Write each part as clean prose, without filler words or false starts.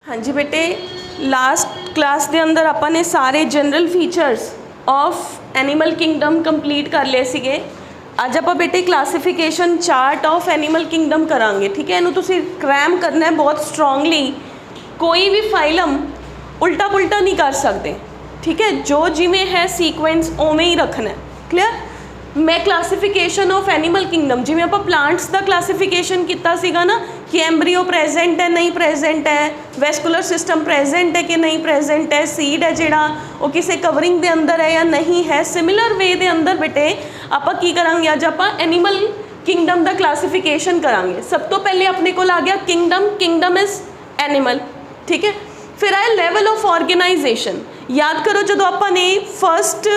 हाँ जी बेटे, last class के अंदर अपन ने सारे general features of animal kingdom complete कर लिए सीगे। अज आप बेटे classification chart of animal kingdom करांगे। ठीक है, इनू तुसी क्रैम करना है बहुत स्ट्रोंगली। कोई भी फाइलम उल्टा पुल्टा नहीं कर सकते। ठीक है, जो जिमें है सीक्वेंस उवें ही रखना है। क्लियर। मैं क्लासीफिकेशन ऑफ एनिमल किंगडम जिमें आप प्लांट्स का क्लासीफिकेशन किया सीगा ना कि एम्ब्रियो प्रेजेंट है नहीं प्रेजेंट है, वैस्कुलर सिस्टम प्रेजेंट है कि नहीं प्रेजेंट है, सीड है जिहड़ा वो किसी कवरिंग के अंदर है या नहीं है। सिमिलर वे के अंदर बेटे आप की करांगे, अज आप एनिमल किंगडम का क्लासीफिकेशन करांगे। सब तो पहले अपने को आ गया किंगडम, किंगडम इज एनिमल। ठीक है, फिर आया लेवल ऑफ ऑर्गेनाइजेशन। याद करो जो आपने फर्स्ट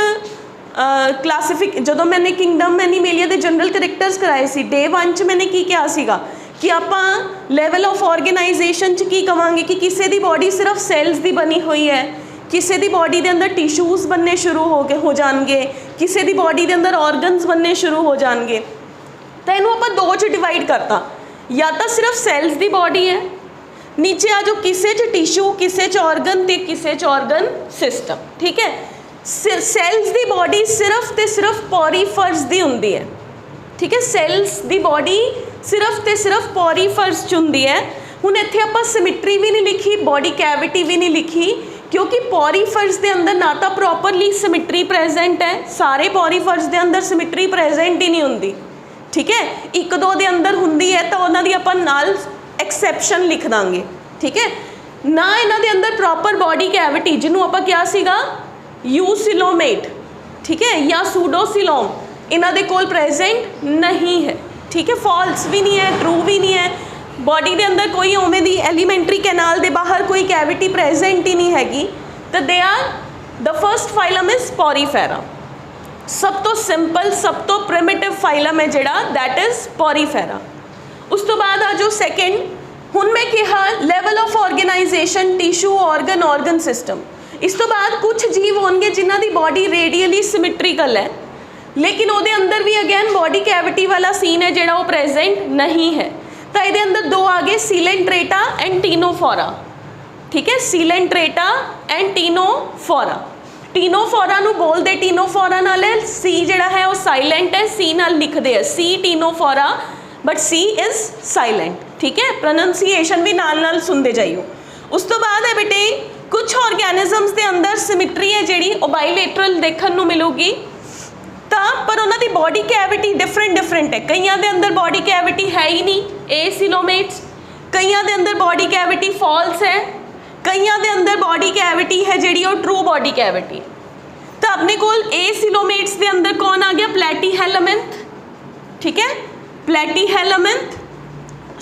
जो मैंने किंगडम एनिमेलिया के जनरल करैक्टर्स कराए सी, डे 1 च मैंने की क्या सीगा कि आप लेवल ऑफ ऑर्गेनाइजेशन च की कहांगे कि किसी की बॉडी सिर्फ सैल्स की बनी हुई है, किसी की बॉडी के अंदर टिश्यूज़ बनने शुरू हो जाएंगे, किसी की बॉडी के अंदर ऑर्गनस बनने शुरू हो जाएंगे। तो इनू आप दो च डिवाइड करता, या तो सिर्फ सैल्स की बॉडी है, नीचे आ जाओ किसी च टिश्यू, किसी च ऑर्गन तो किसी च ऑर्गन सिस्टम। ठीक है, सैल्स की बॉडी सिर्फ तो सिर्फ पॉरीफर्स की होंगी है। ठीक है, सैल्स की बॉडी सिर्फ तो सिर्फ पॉरीफर्स च होंगी है। हुण इत्थे आपां सिमिट्री भी नहीं लिखी, बॉडी कैविटी भी नहीं लिखी, क्योंकि पॉरीफर्स के अंदर ना तो प्रॉपरली सिमिट्री प्रेजेंट है, सारे पॉरीफर्स के अंदर सिमिट्री प्रेजेंट ही नहीं होंगी। ठीक है, एक दो के अंदर होंगी है तो उन्हां दी आपां नाल एक्सैप्शन लिख देंगे। ठीक है, ना इन्हां दे अंदर प्रॉपर बॉडी कैविटी जिन्हों आपां क्या सीगा यूसिलोमेट, ठीक है, या सूडोसिलोम इन्हां दे कोल प्रेजेंट नहीं है। ठीक है, फॉल्स भी नहीं है, ट्रू भी नहीं है। बॉडी के अंदर कोई उवें दी एलीमेंट्री कैनाल के बाहर कोई कैविटी प्रेजेंट ही नहीं हैगी। तो they are the first phylum is Porifera. सब तो सिंपल सब तो प्रिमिटिव फाइलम है जिहड़ा दैट इज पॉरीफेरा। उस तो बाद आ जो सैकेंड, हुण मैं कहा level of organisation tissue organ organ system. इस तो बाद कुछ जीव होंगे जिन्हां दी बॉडी रेडियली सिमिट्रिकल है, लेकिन उहदे अंदर भी अगैन बॉडी कैविटी वाला सीन है जिहड़ा वो प्रेजेंट नहीं है। तो ये अंदर दो आ गए, सीलेंट्रेटा एंड टीनोफोरा। ठीक है, सीलेंट्रेटा एंड टीनोफोरा। टीनोफोरा नू बोलते टीनोफोरा नाल सी जिहड़ा है वो साइलेंट है, सी नाल लिखते हैं C Ctenophora, but C is silent. ठीक है, प्रोनंसीएशन भी नाल नाल सुनते जाइयो। उस तो बाद है बेटे कुछ ऑर्गेनिजम्स के अंदर सिमिट्री है जिहड़ी वो बाईलेटरल देखने को मिलूगी, पर उन्होंने बॉडी कैविटी डिफरेंट डिफरेंट है। कईयां दे अंदर बॉडी कैविटी है ही नहीं, एसिलोमेट्स, कईयां दे अंदर बॉडी कैविटी फॉल्स है, कईयां दे अंदर बॉडी कैविटी है जिहड़ी वो ट्रू बॉडी कैविटी। तो अपने कोल एसिलोमेट्स के अंदर कौन आ गया, प्लैटीहेलमिंथ। ठीक है, प्लैटीहेलमिंथ।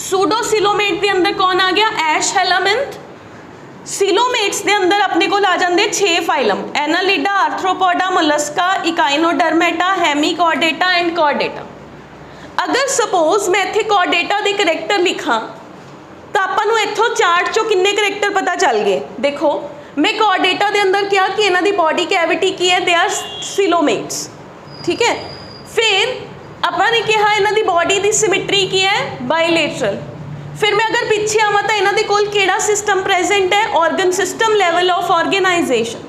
सूडोसिलोमेट के अंदर कौन आ गया, एशहेलमिंथ। सिलोमेट्स के अंदर अपने को आ जाते 6 phylum, Annelida, Arthropoda, Mollusca, Echinodermata, Hemichordata and Chordata. अगर सपोज मैं इत्थे कॉर्डेटा के करैक्टर लिखा तो आपां इत्थों चार्ट चो किन्ने करैक्टर पता चल गए। देखो मैं कॉर्डेटा के अंदर क्या कि इन्हां दी बॉडी कैविटी की है, दे आर सिलोमेट्स। ठीक है, फिर आपां ने कहा इन्हां दी बॉडी की सिमिट्री की है, बाईलेटरल। फिर मैं अगर पीछे आवां तो इन्हां दे कोल केड़ा सिस्टम प्रेजेंट है, organ system, level of organisation.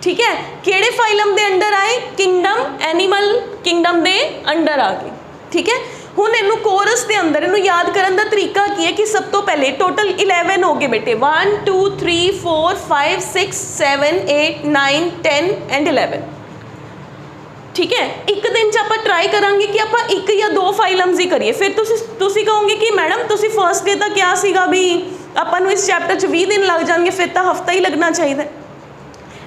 ठीक है, केड़े फाइलम दे अंडर आए, किंगडम, एनिमल किंगडम दे अंडर आ गए। ठीक है, हुण इनू कोरस के अंदर इनू याद करन दा तरीका की है कि सब तो पहले टोटल 11 हो गए बेटे, 1 2 3 4 5 6 7 8 9 10 एंड 11। ठीक है, एक दिन च आप ट्राई करांगे कि आप एक या दो फाइलम्स ही करिए। फिर तुसी कहोगे कि मैडम तुसी फर्स्ट डे तो क्या सीगा भी अपन इस चैप्टर च 20 दिन लग जाएंगे, फिर तो हफ्ता ही लगना चाहिए।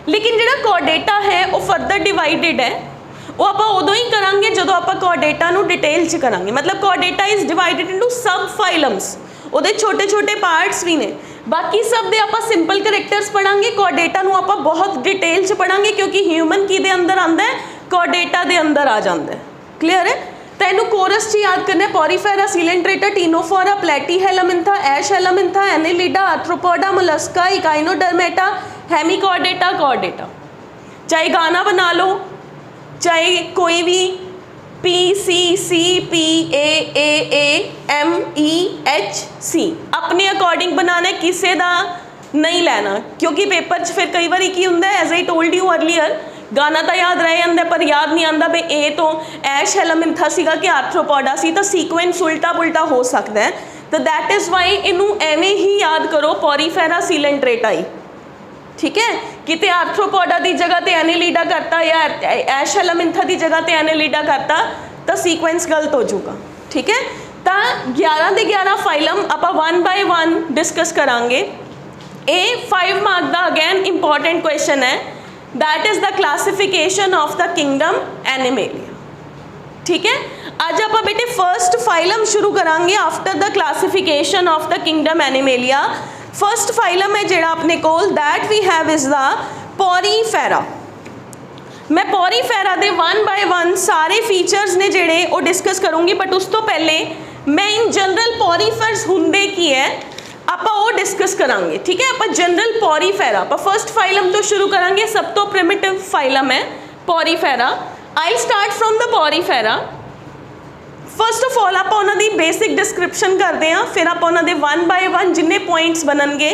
लेकिन जो कॉर्डेटा है वो फर्दर डिवाइडेड है, वो आप उदों ही करांगे जो आप कॉर्डेटा नू डिटेल च करांगे। मतलब कॉर्डेटा इज डिवाइडेड इनटू सब फाइलम्स, वो छोटे छोटे पार्ट्स भी ने। बाकी सब दे आप सिंपल करैक्टर्स पढ़ांगे, कॉर्डेटा नू आप बहुत डिटेल च पढ़ांगे क्योंकि ह्यूमन की दे अंदर आंदा है, कॉर्डेटा दे अंदर आ जाता है। क्लियर है, तो इनू कोरस च याद करना है, Porifera, Coelenterata, Ctenophora, Platyhelminthes, Aschelminthes, Annelida, Arthropoda, Mollusca, Echinodermata, Hemichordata, Chordata. चाहे गाना बना लो, चाहे कोई भी PCCPAAMEHC अपने अकॉर्डिंग बनाना है, किसी का नहीं लैना, क्योंकि पेपर च फिर कई बार की होंगे as I told you earlier गाना तो याद रह जाता पर याद नहीं आता भी ए तो ऐश हेलामिंथा सीगा कि आर्थ्रोपोडा सी, तो सीक्वेंस उल्टा पुल्टा हो सकता है। तो दैट इज़ वाई इनू एवें ही याद करो पॉरीफेरा सीलेंट्रेटाई, ठीक है। किते आर्थ्रोपोडा की जगह पर एनेलिडा करता या ऐश हेलामिंथा की जगह पर एनेलिडा करता तो सीक्वेंस गलत हो जाऊगा, ठीक है। तो 11 के 11 फाइलम आप 1 बाय 1 डिस्कस करांगे। ए 5 मार्क का अगैन इंपॉर्टेंट क्वेश्चन है, that is the classification of the kingdom Animalia, ठीक है। आज आप बेटे फर्स्ट फाइलम शुरू करांगे after the classification of the kingdom Animalia. First phylum है जोड़ा अपने कोल that we have is the Porifera. मैं पॉरीफेरा दे 1 बाय 1 सारे फीचर्स ने जेड़े वो डिस्कस करूँगी, बट उस तो पहले मैं इन जनरल पॉरीफेर्स हुंदे की है आप वो डिस्कस करांगे, ठीक है। आप जनरल पॉरीफेरा आप फर्स्ट फाइलम तो शुरू करांगे, सब तो प्रिमिटिव फाइलम है Porifera. I start from the Porifera. First of all आप उन्होंने बेसिक डिस्क्रिप्शन करते हैं, फिर आप उन्होंने 1 बाय 1 जिन्ने पॉइंट्स बननगे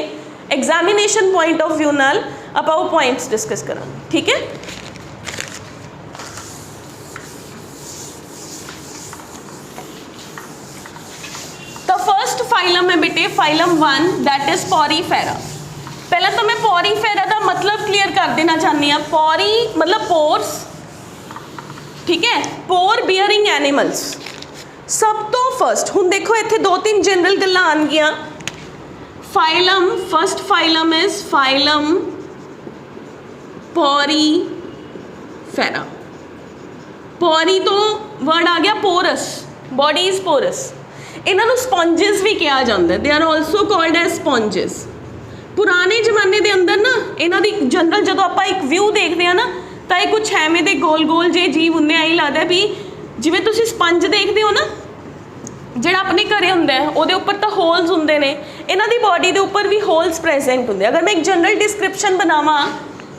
एग्जामिनेशन पॉइंट ऑफ व्यू नाल आप वो पॉइंट्स डिस्कस करांगे, ठीक है। फर्स्ट फाइलम है बेटे फाइलम 1 दैट इज पॉरीफेरा। पहले तो मैं पॉरीफेरा का मतलब क्लियर कर देना चाहती हूँ। पॉरी मतलब पोर्स, ठीक है, पोर बियरिंग एनिमल्स। सब तो फर्स्ट हुण देखो इत्थे 2-3 जनरल गल्लां आउणगियां। Phylum first phylum is phylum Porifera. Pori तो वर्ड आ गया पोरस, बॉडी इज पोरस। इन्हों स्पॉन्जिस भी कहा जाता है, they are also called as sponges. पुराने जमाने के अंदर ना इन्हों की जनरल जो आप एक व्यू देखते हैं ना तो ये कुछ एवें दे गोल गोल जे जीव होंगे, आई लगता है भी जिवें तुसीं स्पंज देखते हो ना जोड़ा अपने घरे होंगे वो उपर तो होल्स होंगे ने, इन्हों की बॉडी के उपर भी होल्स प्रेजेंट होंगे। अगर मैं एक जनरल डिस्क्रिप्शन बनावा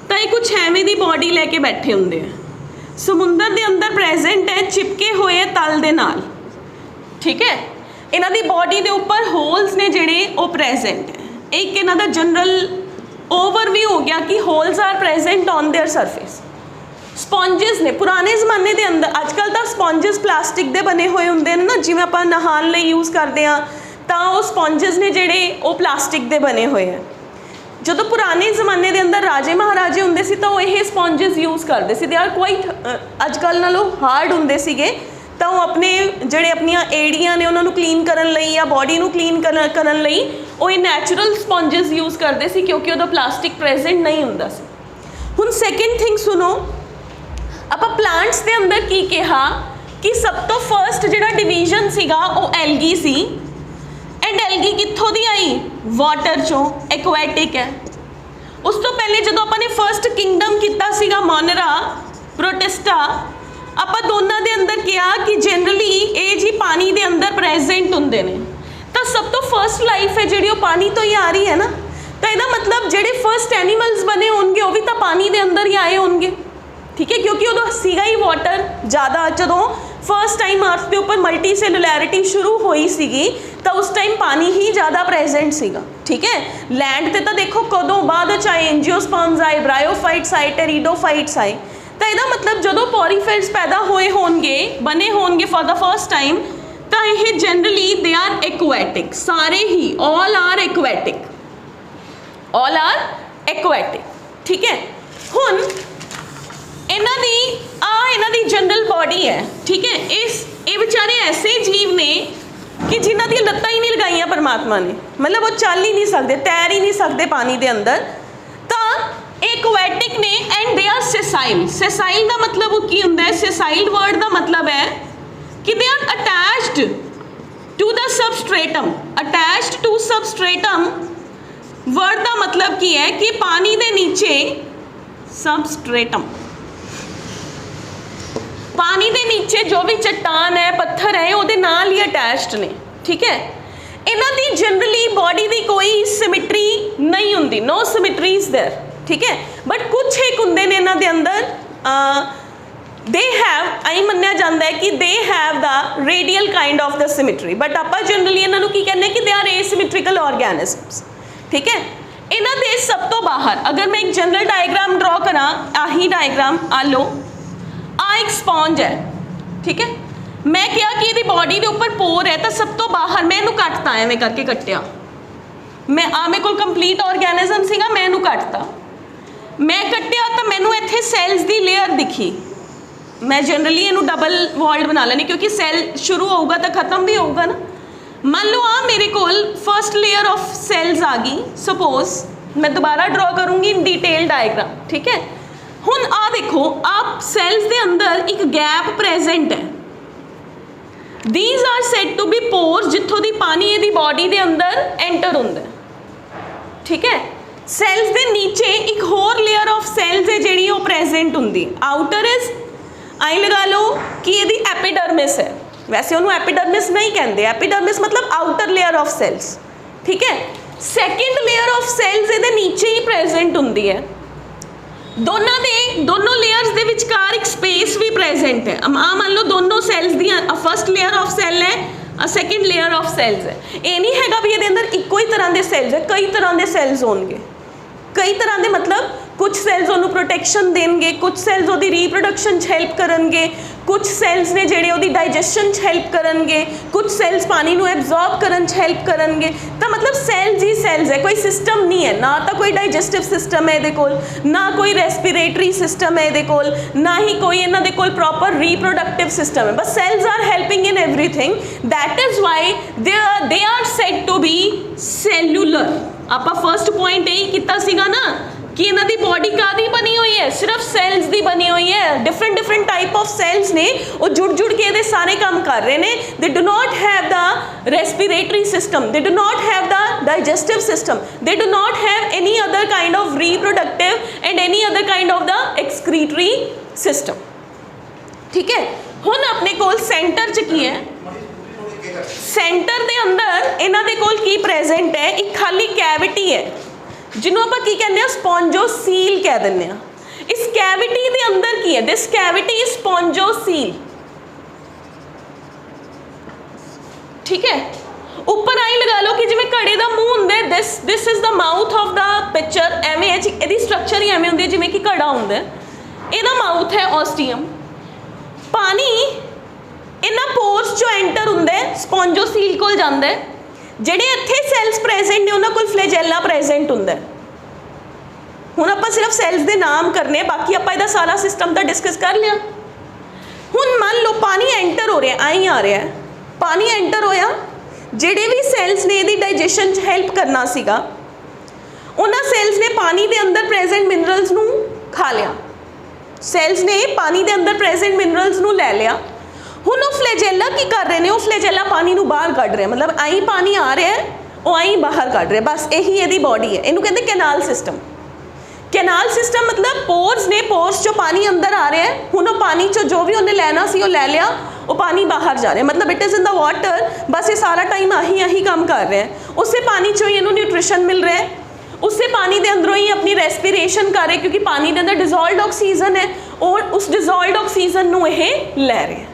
तो ये कुछ एवें की बॉडी लैके बैठे होंगे। समुंदर के अंदर प्रेजेंट है चिपके हुए तल दे नाल, ठीक है। इन्हों की बॉडी के उपर होल्स ने जोड़े वो प्रेजेंट है। एक इन्हों का जनरल ओवरव्यू हो गया कि holes are present on their surface. Sponges ने पुराने जमाने के अंदर, अजकल तो स्पॉन्जिस प्लास्टिक के बने हुए होंगे ना, जिवें आप नहान लई यूज़ करते हैं तो वो स्पॉन्जिस ने जोड़े वो प्लास्टिक के बने हुए हैं। जो पुराने जमाने के अंदर राजे महाराजे होंगे सी तो ये स्पॉन्जिस यूज़ करते सी, दे आर क्वाइट अजकल नालों हार्ड होंगे सीगे, तो वो अपने जोड़े अपनिया एड़ियाँ ने उन्होंने क्लीन करन लई या बॉडी नू क्लीन करन लई वो नैचुरल स्पॉन्जिस यूज़ करते सी, क्योंकि वो प्लास्टिक प्रेजेंट नहीं होंदा सी। हुण सैकेंड थिंग सुनो, आप प्लांट्स के अंदर की कहा कि सब तो फर्स्ट जोड़ा डिवीजन सीगा वो एल्गी सी। एंड एल्गी कित्थों दी आई? वाटर चों, एक्वैटिक है। उस तो पहले जो अपने फर्स्ट किंगडम किया सीगा मोनरा प्रोटिस्टा, आप दोनों के अंदर क्या कि जनरली ये जी पानी के अंदर प्रेजेंट होंगे ने, तो सब तो फर्स्ट लाइफ है जी पानी तो ही आ रही है ना, तो यदा मतलब जोड़े फर्स्ट एनीमल्स बने होंगे वो भी तो पानी के अंदर ही आए होंगे, ठीक है। क्योंकि उदों सीगा ही वाटर ज़्यादा, जो फर्स्ट टाइम अर्थ के उपर मल्टी सेलुलैरिटी शुरू हुई सीगी तो उस टाइम पानी ही ज़्यादा प्रेजेंट सीगा, ठीक है। लैंड पे तो देखो कदों बाद चाहे एंजियोस्पर्म्स आए, ब्रायोफाइट्स आए, टेरिडोफाइट्स आए, तो यदा मतलब जो पॉरीफेर्स पैदा हुए होंगे बने होंगे फॉर द फर्स्ट टाइम, तो यह जनरली दे आर एक्वैटिक, सारे ही ऑल आर एक्वैटिक, ऑल आर एक्वैटिक, ठीक है। हुण इन्हां दी जनरल बॉडी है, ठीक है। ये बेचारे ऐसे जीव ने कि जिन्हां दी लत्तां ही नहीं लगाइयां परमात्मा ने, मतलब वो चल ही नहीं सकते, तैर ही नहीं सकते पानी के अंदर, तो एक्वैटिक ने and they are sessile. Sessile का मतलब की होंदा है? सेसाइल वर्ड का मतलब है कि they are attached to the substratum. Attached to substratum word का मतलब की है कि पानी के नीचे सबस्ट्रेटम, पानी के नीचे जो भी चट्टान है पत्थर है वो नाल ही अटैच्ड ने, ठीक है। इन्हां दी जनरली बॉडी की कोई सिमिट्री नहीं होंदी, नो सिमिट्री इज देयर, ठीक है। बट कुछ एक होंगे ने इन्हां दे अंदर दे हैव, आई मन्निया जाता है कि दे have the radial kind of the symmetry, but आप जनरली इन्हों की कहने कि दे आर एसिमिट्रिकल ऑर्गेनिजम्स, ठीक है। इन्हां दे सब तो बाहर अगर मैं एक जनरल डायग्राम ड्रॉ करा, आही डायग्राम आ लो, आ एक स्पॉन्ज है, ठीक है। मैं क्या कि इहदी बॉडी के उपर पोर है, तो सब तो बाहर मैं इहनूं कटता, एवें करके कट्टिया, मैं मेरे कोल कंप्लीट ऑर्गेनिज्म सीगा, मैं इहनूं कटता, मैं कट्टिया तो मैनू इत्थे सैल्स की लेयर दिखी। मैं जनरली इहनूं डबल वॉल्ड बना लैनी क्योंकि सैल शुरू होगा तो खत्म भी होगा ना। मान लो आ मेरे कोल फर्स्ट लेयर ऑफ सैल्स आ गई, सपोज मैं दोबारा ड्रॉ करूँगी इन डिटेल डायग्राम, ठीक है। हुण आ देखो, आप सैल्स के अंदर एक गैप प्रेजेंट है, these are said to be pores जिथों दी पानी इहदी बॉडी के अंदर एंटर हुंदा है, ठीक है। सैल्स के नीचे एक होर लेयर ऑफ सैल्स है जिहड़ी वो प्रेजेंट हुंदी, आउटर इज आई लगा लो कि यदि एपिडर्मिस है, वैसे उन्होंने एपिडर्मिस नहीं कहते, एपिडर्मिस मतलब आउटर लेयर ऑफ सैल्स, ठीक है। सैकेंड लेयर ऑफ सैल्स ये नीचे ही प्रेजेंट होंदी है, दोनों लेयर्स के विचकार एक स्पेस भी प्रेजेंट है। मान लो दोनों सैल्स दी फर्स्ट लेयर ऑफ सैल है, सैकेंड लेयर ऑफ सैल्स है, ये नहीं हैगा भी ये अंदर इको ही तरह के सैल्स है, कई तरह के सैल्स होंगे, कई तरह के मतलब कुछ सैल्स उन्होंने प्रोटेक्शन देंगे, कुछ सैल्स वो रीप्रोडक्शन हेल्प करेंगे, कुछ सैल्स ने जेडे वो डाइजेशन हेल्प करेंगे, कुछ सैल्स पानी को एब्जॉर्ब करन हेल्प करेंगे। तो मतलब सैल्स ही सैल्स है, कोई सिस्टम नहीं है, ना तो कोई डाइजेस्टिव सिस्टम है ये कोल, ना कोई रेस्पिरेटरी सिस्टम है ये कोल, ना ही कोई इन्हां दे कोल प्रॉपर रीप्रोडक्टिव सिस्टम है, बस cells are helping in everything. That is why they are said to be cellular. आप फर्स्ट पॉइंट यही किया सीगा ना कि इन्हां दी बॉडी कादी बनी हुई है, सिर्फ सैल्स दी बनी हुई है, डिफरेंट टाइप ऑफ सैल्स ने वो जुड़ के ये सारे काम कर रहे हैं। They do not have the respiratory system, they do not have the digestive system, they do not have any other kind of reproductive and any other kind of the excretory system, ठीक है। हुण अपने कोल centre च की है, centre दे अंदर इन्हां दे कोल की प्रेजेंट है, एक खाली कैविटी है जिन्हों आप की कहते हैं स्पॉन्जोसील कह दें। इस कैविटी के अंदर की है, दिस कैविटी इज स्पॉन्जोसील, ठीक है। ऊपर आई लगा लो कि जिवें घड़े का मुंह हुंदा, this is the mouth of the picture, एवें इहदी स्ट्रक्चर ही एवें हुंदी है जिवें कि घड़ा हुंदा है, इहदा माउथ है ऑस्टियम, पानी इन्हां पोर्स चो एंटर हुंदा है, स्पॉन्जोसील कोल जांदा है, ਜਿਹੜੇ ਇੱਥੇ ਸੈल्स प्रेजेंट ने उन्होंने कोल फ्लैजेला प्रेजेंट ਹੁੰਦਾ। ਹੁਣ ਆਪਾਂ सिर्फ सैल्स ਦੇ नाम करने, बाकी ਆਪਾਂ ਇਹਦਾ सारा सिस्टम ਤਾਂ डिस्कस कर लिया। ਹੁਣ मान लो पानी एंटर हो रहा, आई आ रहा है, पानी एंटर होया, ਜਿਹੜੇ भी सैल्स ने ਇਹਦੀ डाइजेशन च हेल्प करना सीगा, उन्होंने सैल्स ने पानी के अंदर प्रेजेंट मिनरल्स ਨੂੰ खा लिया, सैल्स ने पानी के अंदर प्रेजेंट मिनरल्स ਨੂੰ ले लिया। हुण वो फ्लैजेला की कर रहे हैं, वो फ्लैजेला पानी को बाहर कढ़ रहे हैं, मतलब आई पानी आ रहा है वो आई बाहर कढ़ रहे, बस यही यदी बॉडी है। इनू कहते कैनाल सिस्टम। कैनाल सिस्टम मतलब पोर्स ने, पोर्स चो पानी अंदर आ रहा है, हुण वो पानी चो जो भी उन्हें लैना सी वो लै लिया, वो पानी बाहर जा रहा है, मतलब it is in the water, बस ये सारा टाइम आही काम कर रहे हैं। उससे पानी चो ही इन्हू न्यूट्रिशन मिल रहा है, उससे पानी के अंदरों ही अपनी रेस्पिरेशन कर रहे, क्योंकि पानी के अंदर डिजोल्व ऑक्सीजन है और उस डिजोल्व ऑक्सीजन को यह लै रहे हैं,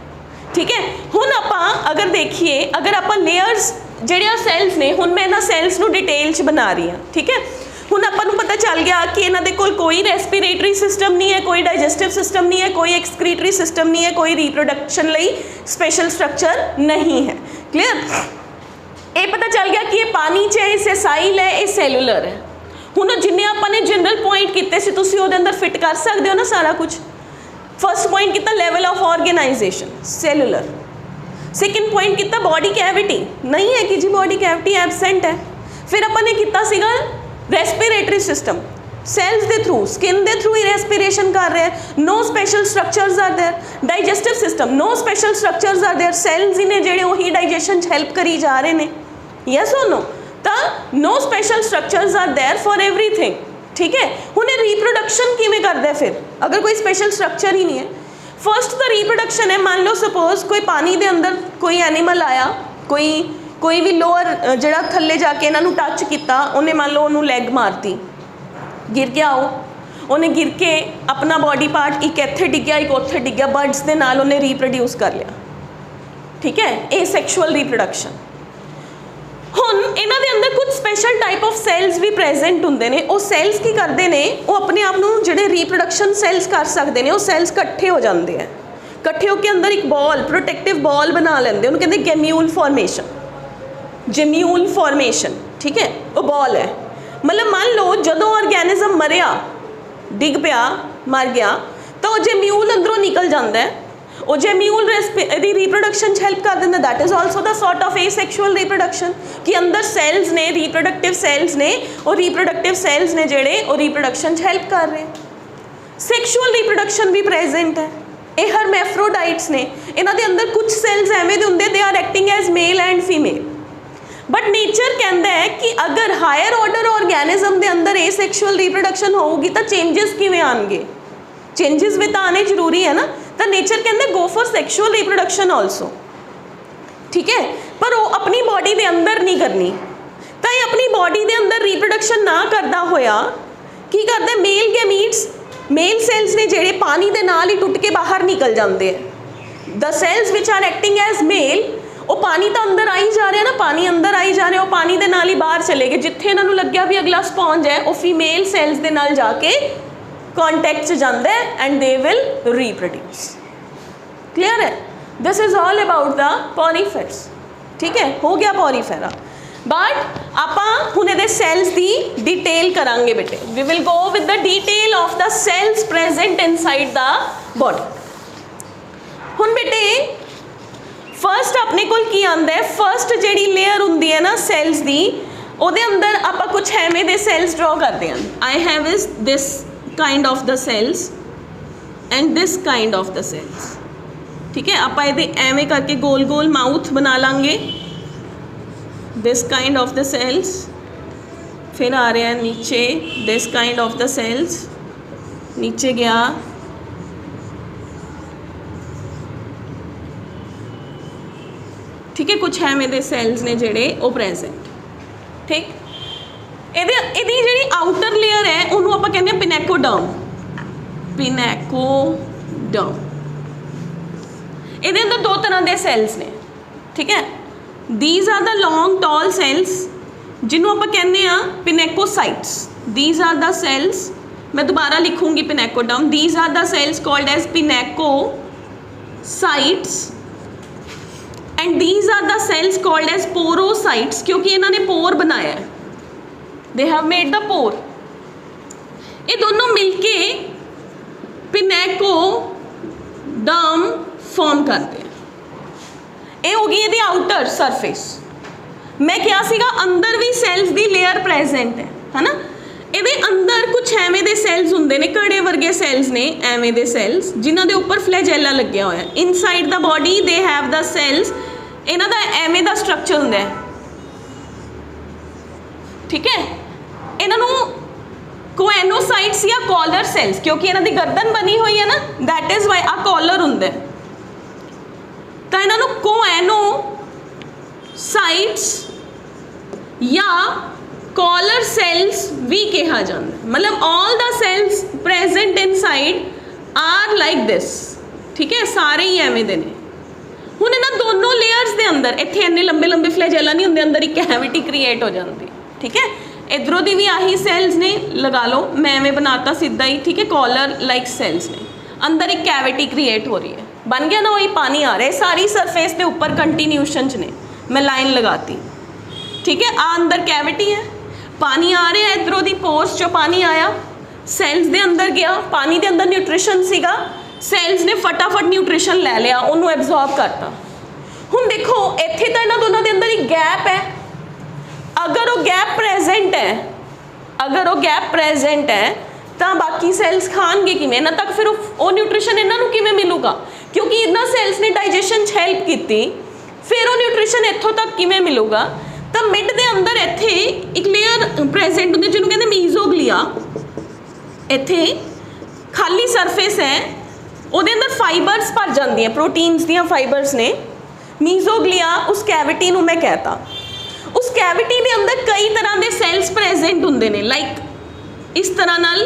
ठीक है। हुण आपां अगर देखिए, अगर आपां लेयर्स जिहड़ियां सैल्स ने, हुण मैं इन्हां सैल्स नूं डिटेल च बना रही हाँ, ठीक है। हुण आपां नूं पता चल गया कि इन्हां दे कोल कोई रेस्पिरेटरी सिस्टम नहीं है, कोई डाइजेस्टिव सिस्टम नहीं है, कोई एक्सक्रीटरी सिस्टम नहीं है, कोई रिप्रोडक्शन लई स्पेशल स्ट्रक्चर नहीं है। क्लीयर? ये पता चल गया कि ये पानी च है, सेसाइल है, ये सैल्यूलर है। हुण जिन्ने आपां ने जनरल पॉइंट कीते सी, तुसीं उहदे अंदर फिट कर सकदे हो ना सारा कुछ। फर्स्ट पॉइंट कितना level of organisation cellular, second point कितना बॉडी कैविटी, नहीं है कि जी बॉडी कैविटी एबसेंट है। फिर अपन ने कितना सीगा रेस्पिरेटरी सिस्टम, सैल्स के थ्रू, स्किन के थ्रू ही रेस्पिरेशन कर रहे हैं, no special structures are there. Digestive system, no special structures are there, cells ही ने जेडे वही डाइजेशन हेल्प करी जा रहे हैं, यस और नो, तो no special structures are there for everything, ठीक है। उन्हें रिप्रोडक्शन किमें करता है फिर, अगर कोई स्पेशल स्ट्रक्चर ही नहीं है। फर्स्ट तो रिप्रोडक्शन है, मान लो सपोज कोई पानी के अंदर कोई एनीमल आया, कोई भी लोअर जड़ा थले जाके इन्हों टच किया, उन्हें मान लो उन्होंने लैग मारती, गिर गया, उन्हें गिर के अपना बॉडी पार्ट एक इत्थे डिग्या, एक उत्थे डिग्या, बर्ड्स के नाल उन्हें रिप्रोड्यूस कर लिया, ठीक है। ये सैक्शुअल रिप्रोडक्शन। ਹੁਣ ਇਹਨਾਂ ਦੇ ਅੰਦਰ ਕੁਝ ਸਪੈਸ਼ਲ ਟਾਈਪ ਆਫ ਸੈਲਸ ਵੀ ਪ੍ਰੈਜ਼ੈਂਟ ਹੁੰਦੇ ਨੇ। ਉਹ ਸੈਲਸ ਕੀ ਕਰਦੇ ਨੇ, ਉਹ ਆਪਣੇ ਆਪ ਨੂੰ ਜਿਹੜੇ ਰੀਪਰੋਡਕਸ਼ਨ ਸੈਲਸ ਕਰ ਸਕਦੇ ਨੇ, ਉਹ ਸੈਲਸ ਇਕੱਠੇ ਹੋ ਜਾਂਦੇ ਆ। ਇਕੱਠੇ ਹੋ ਕੇ ਅੰਦਰ ਇੱਕ ਬॉल, ਪ੍ਰੋਟੈਕਟਿਵ ਬॉल ਬਣਾ ਲੈਂਦੇ, ਉਹਨੂੰ ਕਹਿੰਦੇ ਗੈਮਿਊਲ ਫਾਰਮੇਸ਼ਨ। ਜੈਮਿਊਲ ਫਾਰਮੇਸ਼ਨ, ਠੀਕ ਹੈ, ਉਹ ਬॉल ਹੈ। ਮਤਲਬ ਮੰਨ ਲਓ ਜਦੋਂ ਆਰਗੈਨਿਜ਼ਮ ਮਰਿਆ, ਡਿੱਗ ਪਿਆ, ਮਰ ਗਿਆ, ਤਾਂ ਉਹ ਜੈਮਿਊਲ ਅੰਦਰੋਂ ਨਿਕਲ ਜਾਂਦਾ ਹੈ। ਉਹ ਜੈਮਿਊਲ ਦੀ ਰੀਪਰੋਡਕਸ਼ਨ 'ਚ ਹੈਲਪ ਕਰ ਦਿੰਦਾ। That is also the sort of asexual reproduction, ਕਿ ਅੰਦਰ ਸੈਲਸ ਨੇ, ਰੀਪਰੋਡਕਟਿਵ ਸੈਲਸ ਨੇ, ਉਹ ਰੀਪਰੋਡਕਟਿਵ ਸੈਲਸ ਨੇ ਜਿਹੜੇ ਉਹ ਰੀਪਰੋਡਕਸ਼ਨ 'ਚ ਹੈਲਪ ਕਰ ਰਹੇ। ਸੈਕਸ਼ੁਅਲ ਰੀਪਰੋਡਕਸ਼ਨ ਵੀ ਪ੍ਰੈਜ਼ੈਂਟ ਹੈ। ਇਹ ਹਰਮੈਫਰੋਡਾਈਟਸ ਨੇ, ਇਹਨਾਂ ਦੇ ਅੰਦਰ ਕੁਝ ਸੈਲਸ ਐਵੇਂ ਦੇ ਹੁੰਦੇ, they are acting as male and female. But nature कहता है कि अगर हायर ऑर्डर ऑर्गेनिज्म के अंदर एसेक्सुअल रिप्रोडक्शन होगी तो चेंजेस किवें आएंगे, चेंजेस भी तो आने जरूरी है ना। तो नेचर कहते go for sexual reproduction also, ठीक है, पर वो अपनी बॉडी के अंदर नहीं करनी। तो ये अपनी बॉडी के अंदर रिप्रोडक्शन ना करता होया की करता, मेल गैमीट्स, मेल सैल्स ने जेड़े पानी के नाल ही टुट के बाहर निकल जाते हैं। The cells which are acting as male, वो पानी तो अंदर आई जा रहा है ना, पानी अंदर आई जा रहा है, वो पानी के नाल ही बाहर चले गए। जिथे इन्होंने लग्या भी अगला स्पॉन्ज है, वो फीमेल सैल्स के नाल जाके कॉन्टैक्ट च जाता है and they will reproduce. Clear है? This is all about the Poriferas, ठीक है, हो गया पॉलीफेरा। बट आपां हुण इहदे सैल्स की डिटेल करांगे बेटे। We will go with the detail of the cells present inside the body. हुण बेटे फर्स्ट अपने कोल की आंदा है, फर्स्ट जिहड़ी लेयर हुंदी है ना सैल्स दी, उहदे अंदर आपां कुछ एवें दे सैल्स ड्रॉ करते हैं। I have is this kind of the cells and this kind of the cells, ठीक है। आपां इहदे एवें करके गोल गोल माउथ बना लांगे, this kind of the cells. फिर आ रहा है नीचे this kind of the cells, नीचे गया, ठीक है, कुछ एवें दे सैल्स ने जेड़े वो प्रेजेंट, ठीक। इहदी जिहड़ी आउटर लेयर है उन्होंने आपां कहंदे पिनैकोडर्म, पिनैकोडर्म। इहदे अंदर दो तरह के सैल्स ने, ठीक है। These are the long tall cells जिन्होंने आपां कहंदे आ pinacocytes. These are the cells, मैं दोबारा लिखूंगी pinacoderm. These are the cells called as pinacocytes and these are the cells called as porocytes, क्योंकि इन्होंने पोर बनाया है, they have made the pore. ये दोनों मिलके पिनैकोडर्म फॉर्म करते हैं। ये हो गई ये आउटर सरफेस। मैं क्या सीगा अंदर भी सैल्स की लेयर प्रेजेंट है ना। ये अंदर कुछ एवें दे सैल्स होंगे ने, घड़े वर्गे सैल्स ने, एवें दे सैल्स जिन्हों के उपर फ्लैजेला लग्या हुआ है। Inside the body they have the cells, इन्हों का एवें दा स्ट्रक्चर होंदा है, ठीक है। इन्हों कोएनोसाइट्स या कॉलर सैल्स, क्योंकि इन्हों की गर्दन बनी हुई है ना, that is why a collar होंदा है। तो इन्हों कोएनोसाइट्स या कॉलर सैल्स भी कहा जाता है। मतलब all the cells present inside are like this, ठीक है, सारे ही एवें दे ने। हुण इन्हां दोनों लेयर्स दे अंदर इत्थे इन्ने लंबे लंबे फ्लैजेला नहीं होंदे, अंदर एक कैविटी क्रिएट हो जाती, ठीक है। इधरों दी भी आही सैल्स ने, लगा लो मैं एवें बनाता सीधा ही, ठीक है, कॉलर लाइक सैल्स ने, अंदर एक कैविटी क्रिएट हो रही है, बन गया ना, वही पानी आ रहा है, सारी सरफेस के उपर कंटीन्यूशन च ने, मैं लाइन लगाती, ठीक है। आ अंदर कैविटी है, पानी आ रहा है, इधरों दी पोर्स चो पानी आया, सैल्स दे अंदर गया, पानी दे अंदर न्यूट्रिशन सीगा, सैल्स ने फटाफट न्यूट्रिशन ले लिया, उन्होंने एब्जॉर्ब करता। हुण देखो इत्थे तो इन्हां दोनों के अंदर एक गैप है, अगर वो गैप प्रेजेंट है, अगर वो गैप प्रेजेंट है तो बाकी सैल्स खाएंगे किवें, इन्हां तक फिर वो न्यूट्रिशन इन्हां नूं किवें मिलूगा, क्योंकि इन्हां सैल्स ने डाइजेशन हेल्प की, फिर वो न्यूट्रिशन इत्थों तक किवें मिलूगा। तो मिड के अंदर इत्थे एक लेयर प्रेजेंट होंदी जिन्हों कहते मीजोग्लिया, इत्थे खाली सरफेस है, उहदे अंदर फाइबर्स भर जाती हैं, प्रोटीन्स दियां फाइबर्स ने, मीजोग्लिया उस कैविटी नूं मैं कहता। उस कैविटी के अंदर कई तरह के सैल्स प्रेजेंट होंदे ने, लाइक इस तरह नाल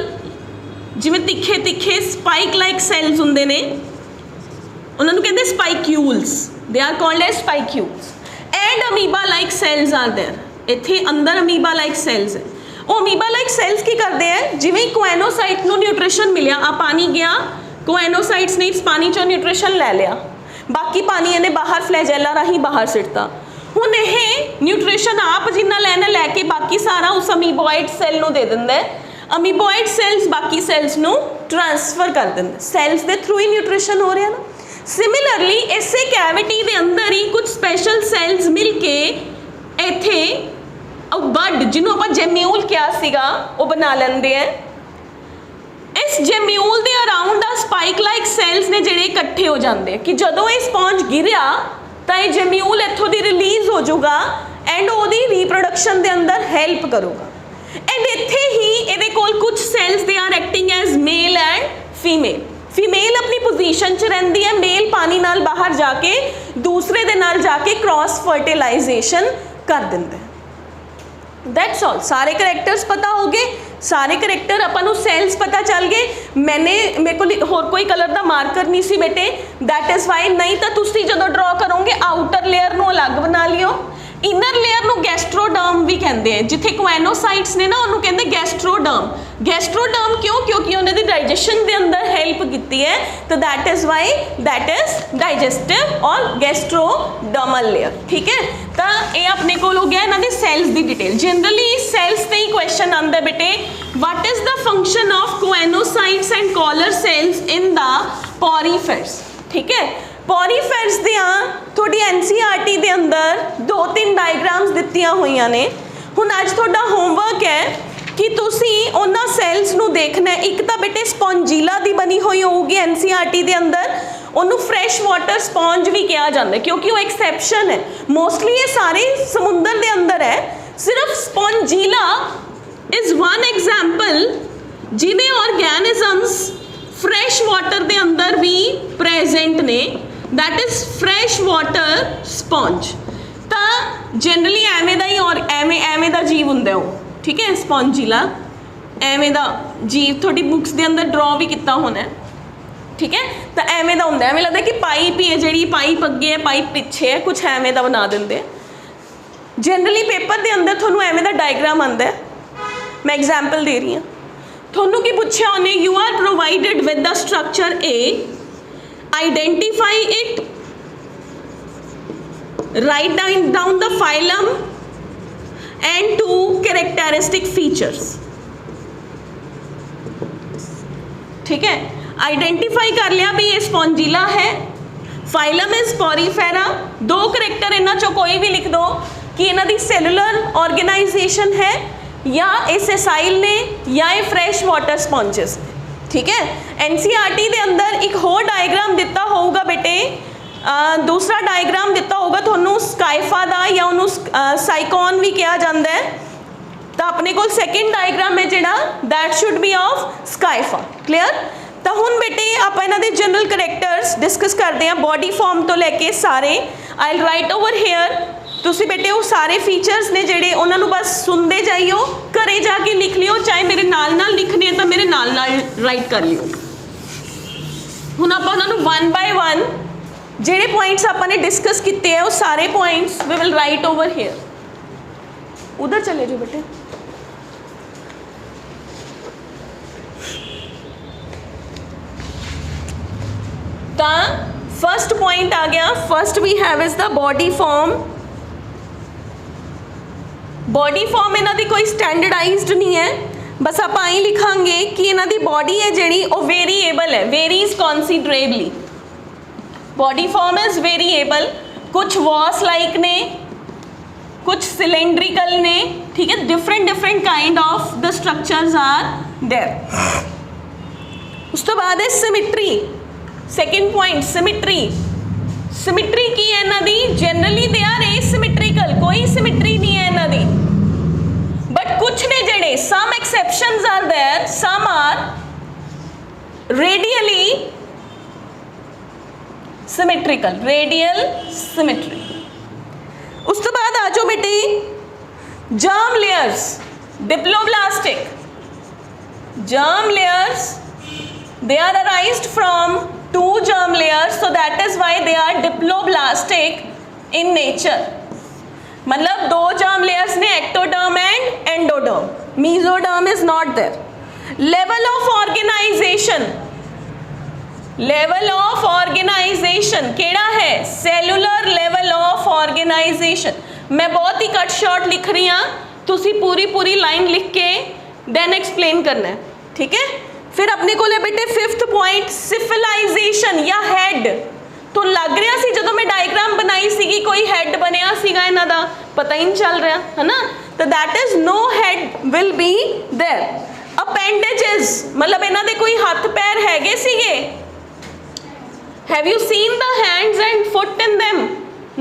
जिवें तिखे तिखे स्पाइक लाइक सैल्स होंदे ने, उन्होंने कहते spicules, they are called as spicules. And amoeba like cells are there, इत्थे अंदर अमीबा लाइक सेल्स है। ਉਹ ਅਮੀਬਾ ਲਾਈਕ ਸੈਲਸ ਕੀ ਕਰਦੇ ਆ, ਜਿਵੇਂ ਕੋਐਨੋਸਾਈਟ ਨੂੰ ਨਿਊਟ੍ਰੀਸ਼ਨ ਮਿਲਿਆ, ਆ ਪਾਣੀ ਗਿਆ, ਕੋਐਨੋਸਾਈਟਸ ਨੇ ਇਸ ਪਾਣੀ ਚੋਂ ਨਿਊਟ੍ਰੀਸ਼ਨ ਲੈ ਲਿਆ, ਬਾਕੀ ਪਾਣੀ ਇਹਨੇ ਬਾਹਰ ਫਲੈਜੈਲਾ ਰਾਹੀਂ ਬਾਹਰ ਸਿੱਟਤਾ। ਹੁਣ ਇਹ ਨਿਊਟ੍ਰੀਸ਼ਨ ਆਪ ਜਿੰਨਾ ਲੈਣਾ ਲੈ ਕੇ ਬਾਕੀ ਸਾਰਾ ਉਸ ਅਮੀਬੋਇਡ ਸੈੱਲ ਨੂੰ ਦੇ ਦਿੰਦਾ ਹੈ। ਅਮੀਬੋਇਡ ਸੈਲਸ ਬਾਕੀ ਸੈਲਸ ਨੂੰ ਟ੍ਰਾਂਸਫਰ ਕਰ ਦਿੰਦੇ, ਸੈਲਸ ਦੇ ਥਰੂ ਹੀ ਨਿਊਟ੍ਰੀਸ਼ਨ ਹੋ ਰਿਹਾ ਨਾ। ਸਿਮਿਲਰਲੀ ਇਸੇ ਕੈਵਿਟੀ ਦੇ ਅੰਦਰ ਹੀ ਕੁਝ ਸਪੈਸ਼ਲ ਸੈਲਸ ਮਿਲ ਕੇ ਇੱਥੇ बड जिन्हों आप जेम्यूल क्या सीगा वो बना लेंदे हैं। इस जेम्यूल के अराउंड आ स्पाइक लाइक सैल्स ने जिहड़े इकट्ठे हो जाते हैं कि जदों ये स्पॉन्ज गिरिया तो ये जेम्यूल इत्थों दी रिलीज़ हो जाऊगा एंड ओदी रीप्रोडक्शन के अंदर हैल्प करूगा। एंड इत्थे ही इहदे कोल कुछ cells they are acting as male and female. Female अपनी पोजीशन च रहिंदी है, मेल पानी नाल बाहर जाके दूसरे दे नाल जाके क्रॉस फर्टिलाइजेशन कर दिंदा है। दैट्स ऑल, सारे करैक्टर्स पता हो गए, सारे करैक्टर अपन सैल्स पता चल गए। मेरे को होर कोई कलर का मार्कर नहीं सी बेटे, दैट इज़ वाई, नहीं तो तुसी जदों ड्रॉ करोगे आउटर लेयर नूं अलग बना लियो, इनर लेयर नूं गैस्ट्रोडर्म भी कहते हैं। जिथे कोएनोसाइट्स ने ना उन्होंने कहते गैस्ट्रोडर्म। गैस्ट्रोडर्म क्यों? क्योंकि उन्होंने डाइजेशन के अंदर हेल्प की है, तो that is why that is digestive और गैस्ट्रोडर्मल लेयर। ठीक है, तो ये अपने को हो गया इन्होंने सैल्स की डिटेल। जनरली सैल्स से ही क्वेश्चन आता बेटे, what is the function of choanocytes and collar cells in the Poriferans. ठीक है, पॉरीफेट्स दियाँ थोड़ी NCERT के अंदर 2-3 डायग्राम्स दित्तियां हुई ने। हुण अज थोड़ा होमवर्क है कि तुसी उन्हां सैल्स नूं देखना है। एक तो बेटे स्पॉन्जीला की बनी हुई होगी NCERT के अंदर, उन्होंने फ्रैश वाटर स्पॉन्ज भी कहा जाता है क्योंकि वो एक्सैप्शन है। मोस्टली ये सारे समुंदर के अंदर है, सिर्फ स्पॉन्जीला इज़ वन एग्जाम्पल जिन्हें ऑर्गेनिजम्स फ्रैश वाटर के अंदर भी प्रेजेंट ने, that is fresh water sponge. तो जनरली एवें दा ही और एवें दा जीव हुंदा वो। ठीक है, स्पॉन्जीला एवें दा जीव थोड़ी बुक्स के अंदर ड्रॉ भी किया होना है। ठीक है, तो एवें दा हुंदा, एवें लगता कि पाइप ही है, जी पाइप अगे है पाइप पिछे है, कुछ एवें दा बना देंगे। जनरली पेपर के अंदर थोनों एवें दा डायग्राम आता है, मैं एग्जाम्पल दे रही हूँ। थोनों की पूछा उन्हें, you are provided with the structure A, identify it, write down the phylum and 2 characteristic features. ठीक है, आइडेंटिफाई कर लिया भी ये स्पॉन्जीला है, फाइलम इज पॉरीफेरा, 2 करैक्टर इन्हां चों कोई भी लिख दो कि इन्हां दी सेलुलर ऑर्गेनाइजेशन है या ये सेसाइल ने या ये फ्रैश वाटर स्पॉन्जेस। ठीक है, NCERT के अंदर एक होर डायग्राम दिता होगा बेटे, दूसरा डायग्राम दिता होगा थोनों स्काइफा का या उन्होंने साइकॉन भी कहा जाता है। तो अपने को सेकेंड डायग्राम है जिहड़ा that should be of Scypha. Clear? तो हुण बेटे आप इन्हां दे जनरल करैक्टर्स डिस्कस करते हैं, बॉडी फॉर्म तो लैके सारे। I will write over hair, तुसी बेटे वो सारे फीचर्स ने जिहड़े उन्हां नूं बस सुनते जाइयो, घरे जाके लिख लियो, चाहे मेरे नाल नाल लिखने हैं तो मेरे नाल नाल राइट कर लियो। हुण आपां उन्हां नूं 1 बाय 1 जिहड़े पॉइंट्स आपां ने डिस्कस किए हैं वो सारे points we will write over here. उधर चले जाओ बेटे। तो फर्स्ट पॉइंट आ गया, first we have is the body form. Body form इन्हां दी कोई स्टैंडर्डाइज्ड नहीं है, बस आप ही लिखांगे कि इन्हां दी बॉडी है जिहड़ी वो वेरीएबल है, varies considerably. Body form is variable, कुछ वॉस लाइक ने, कुछ सिलेंड्रिकल ने। ठीक है, different kind of the structures are there. उस तो बाद है symmetry. Second point symmetry. Symmetry की है इन्हां दी, जनरली दे आर एसिमेट्रिकल, कोई सिमिट्री नहीं है इन्हां दी, बट कुछ ने जेडे some exceptions are there, some are radially symmetrical, radial symmetry. उस तो बाद आ जाओ बेटे germ layers, diploblastic. Germ layers they are arised from 2 germ layers, so that is why they are diploblastic in nature. मतलब दो जर्म लेयर्स ने, ectoderm and endoderm, mesoderm is not there. Level of organisation, level of organisation केड़ा है, cellular level of organisation. मैं बहुत ही cut short लिख रही हाँ, तुसी पूरी पूरी लाइन लिख के देन एक्सप्लेन करना है, ठीक है। फिर अपने को बेटे फिफ्थ पॉइंट सिफिलाइजेशन या हेड। तो लग रहा सी जो मैं डायग्राम बनाई सी कोई हेड बनया सीगा इन्हां दा, पता ही नहीं चल रहा है ना। तो that is no head will be there. Appendages मतलब इन्हां दे कोई हथ पैर हैगे सीगे, have you seen the hands and foot in them,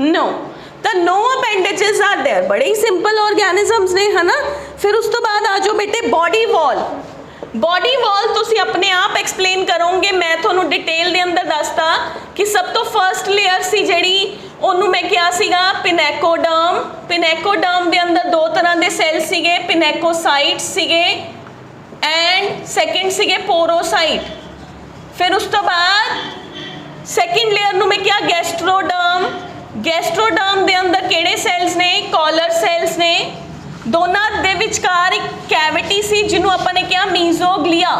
no. तो नो अपेंडेजेस आर देयर, बड़े ही सिंपल ऑर्गेनिजम्स ने, है ना। फिर उस तो बाद आ जाओ बेटे बॉडी वॉल। बॉडी वॉल तुसी अपने आप एक्सप्लेन करोगे, मैं थोनू डिटेल दे अंदर दसता कि सब तो फर्स्ट लेयर सी जिहड़ी ओनू मैं क्या सीगा पिनेकोडर्म। पिनेकोडर्म दे अंदर दो तरह के सैल सीगे, पिनेकोसाइट्स सीगे एंड सेकंड सीगे पोरोसाइट। फिर उस तो बाद सेकंड लेयर नू मैं क्या गैस्ट्रोडर्म। गैस्ट्रोडर्म दे अंदर किहड़े सैल्स ने, कॉलर सैल्स ने। दोनों दे विचकार एक कैविटी सी जिन्हों अपने क्या मीजोग्लिया।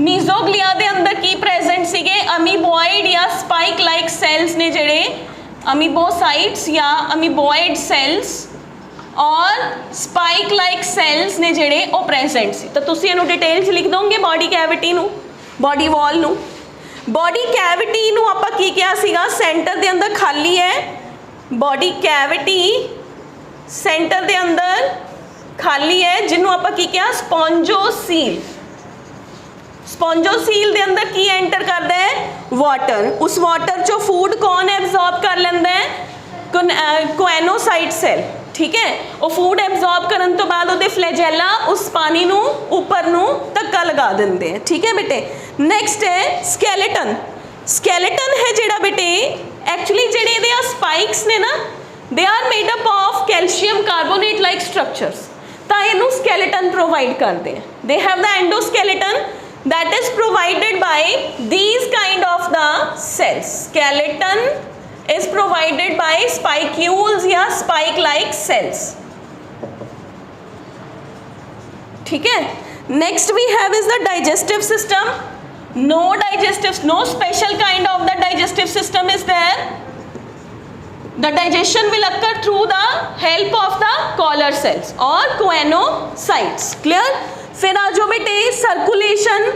मीजोग्लिया दे अंदर की प्रेजेंट सीगे अमीबॉइड या स्पाइक लाइक सैल्स ने जिहड़े अमीबोसाइट्स या अमीबॉइड सैल्स और स्पाइक लाइक सैल्स ने जिहड़े वो प्रेजेंट सी। तो तुसीं इहनूं डिटेल च लिख दोगे बॉडी कैविटी नूं, बॉडी वॉल नूं। बॉडी कैविटी नूं आपां की किहा सीगा, सेंटर दे अंदर खाली है। बॉडी कैविटी सेंटर दे अंदर खाली है जिन्हों आप की क्या स्पॉन्जोसील। स्पॉन्जोसील दे अंदर की एंटर करता है, वाटर। उस वाटर चो फूड कौन एब्जॉर्ब कर लेंदा है, कोएनोसाइट सेल, ठीक है। वो फूड एब्जॉर्ब करने तो बाद वो फ्लैजेला उस पानी नू ऊपर नू धक्का लगा देंगे हैं, ठीक है बेटे। नेक्स्ट है स्केलेटन। स्केलेटन है जेड़ा बेटे एक्चुअली जेड़े इहदे स्पाइक्स ने ना, they are made up of calcium carbonate like structures. तो इनू स्केलेटन प्रोवाइड करते हैं। They have the endoskeleton that is provided by these kind of the cells. Skeleton is provided by spicules या spike like cells, ठीक है। Next we have is the digestive system. No digestive, no special kind of the digestive system is there. The digestion will occur through the help of the collar cells or choanocytes. Clear? फिर आ जाओ बेटे circulation.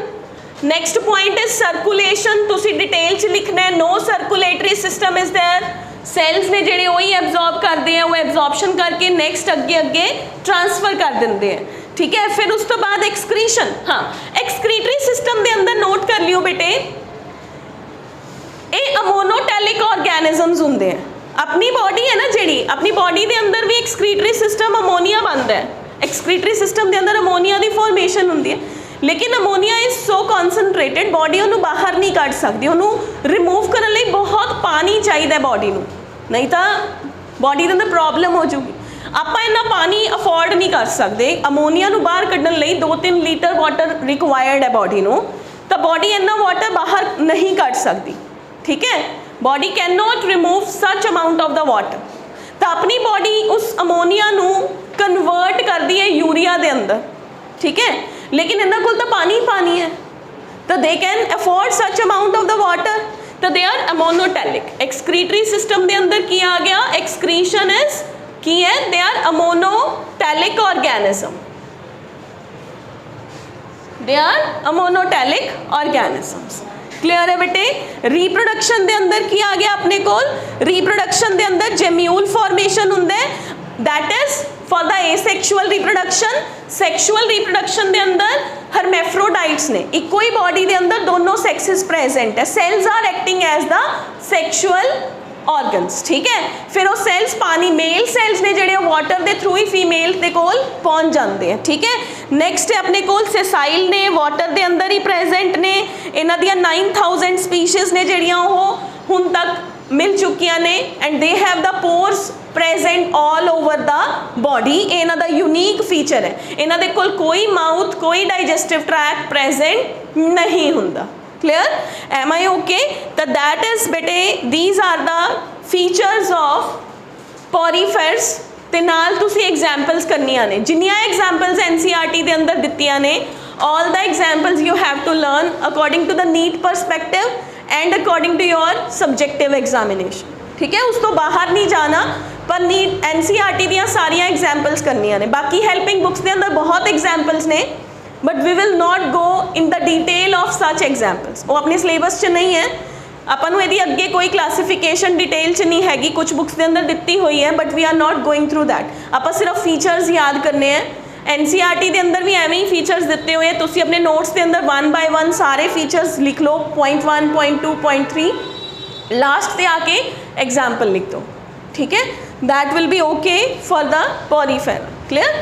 Next point is circulation. तुसी detail च लिखना है, no circulatory system is there. Cells ने जेडे वही एब्जॉर्ब करते हैं, वो एब्जॉर्प्शन करके नेक्स्ट अगे अगे ट्रांसफर कर देंगे हैं, ठीक है। फिर उस तो बाद एक्सक्रीशन। हाँ, एक्सक्रीटरी सिस्टम के अंदर नोट कर लियो बेटे, ये अमोनोटैलिक ऑर्गेनिजम्स होंगे हैं। अपनी बॉडी है ना जी, अपनी बॉडी के अंदर भी एक्सक्रीटरी सिस्टम अमोनीया बनता है। एक्सक्रीटरी सिस्टम के अंदर अमोनीया की फॉर्मेशन होंगी है, लेकिन अमोनीया इज सो कॉन्सनट्रेटेड बॉडी उन्होंने बाहर नहीं कढ़ सकती। उन्होंने रिमूव करने लिए बहुत पानी चाहिए बॉडी को, नहीं तो बॉडी के अंदर प्रॉब्लम हो जाएगी। आप इन्ना पानी अफोर्ड नहीं कर सकते। अमोनीया बाहर कढ़ने लिए 2-3 लीटर वाटर रिक्वायर्ड है बॉडी को, तो बॉडी इन्ना वाटर बाहर नहीं कढ़ सकती, ठीक है। Body can not remove such amount of the water. तो अपनी बॉडी उस अमोनीया कन्वर्ट कर दी है यूरिया के अंदर, ठीक है। लेकिन इन्हों को तो पानी पानी है, तो they can afford such amount of the water, तो they are ammonotelic. Excretory system के अंदर की आ गया, एक्सक्रीशन इज की है, they are ammonotelic organism, they are ammonotelic organisms. Clear है बेटे। रिप्रोडक्शन के अंदर की आ गया अपने को, रिप्रोडक्शन के अंदर जेम्यूल फॉर्मेशन होंगे, that is for the asexual reproduction. Sexual reproduction के अंदर हरमैफ्रोडाइट्स ने, इको ही बॉडी के अंदर दोनों सेक्सेस प्रेजेंट है। Cells are acting as the sexual organs, ठीक है। फिर वो सैल्स पानी, मेल सैल्स ने जेडे वाटर के थ्रू ही फीमेल के कोल पहुँच जाते हैं, ठीक है। नैक्सट है अपने कोल सेसाइल ने, वाटर के अंदर ही प्रेजेंट ने। इन्हां दियां 9000 स्पीशीज़ ने जिहड़ियां वो हुण तक मिल चुकियां ने, and they have the pores present all over the body. इन्हां दा यूनीक फीचर है, इन्हां दे कोल कोई माउथ, कोई डाइजेस्टिव ट्रैक प्रेजेंट नहीं हुंदा। Clear? Am I okay? That is bete, these are the features of porifers ਤੇ ਨਾਲ ਤੁਸੀਂ ਐਗਜ਼ਾਮਪਲਸ ਕਰਨੀਆਂ ਨੇ ਜਿੰਨੀਆਂ ਐਗਜ਼ਾਮਪਲਸ NCERT ਦੇ ਅੰਦਰ ਦਿੱਤੀਆਂ ਨੇ all the examples you have to learn according to the NEET perspective and according to your subjective examination ठीक है उस तो बाहर नहीं जाना पर NEET NCERT ਦੀਆਂ ਸਾਰੀਆਂ ਐਗਜ਼ਾਮਪਲਸ ਕਰਨੀਆਂ ਨੇ ਬਾਕੀ ਹੈਲਪਿੰਗ ਬੁੱਕਸ ਦੇ ਅੰਦਰ ਬਹੁਤ ਐਗਜ਼ਾਮਪਲਸ ਨੇ but we will not go in the detail of such examples ਉਹ ਆਪਣੇ ਸਿਲੇਬਸ 'ਚ ਨਹੀਂ ਹੈ ਆਪਾਂ ਨੂੰ ਇਹਦੀ ਅੱਗੇ ਕੋਈ ਕਲਾਸੀਫਿਕੇਸ਼ਨ ਡਿਟੇਲ 'ਚ ਨਹੀਂ ਹੈਗੀ ਕੁਝ ਬੁੱਕਸ ਦੇ ਅੰਦਰ ਦਿੱਤੀ ਹੋਈ ਹੈ but we are not going through that ਆਪਾਂ ਸਿਰਫ ਫੀਚਰਸ ਯਾਦ ਕਰਨੇ ਹੈ NCERT ਦੇ ਅੰਦਰ ਵੀ ਐਵੇਂ ਹੀ ਫੀਚਰਸ ਦਿੱਤੇ ਹੋਏ ਤੁਸੀਂ ਆਪਣੇ ਨੋਟਸ ਦੇ ਅੰਦਰ 1 ਬਾय 1 ਸਾਰੇ ਫੀਚਰਸ ਲਿਖ ਲਓ point 1 point 2 point 3 लास्ट पे आके एग्जाम्पल लिख दो ठीक है that will be okay for the Porifera clear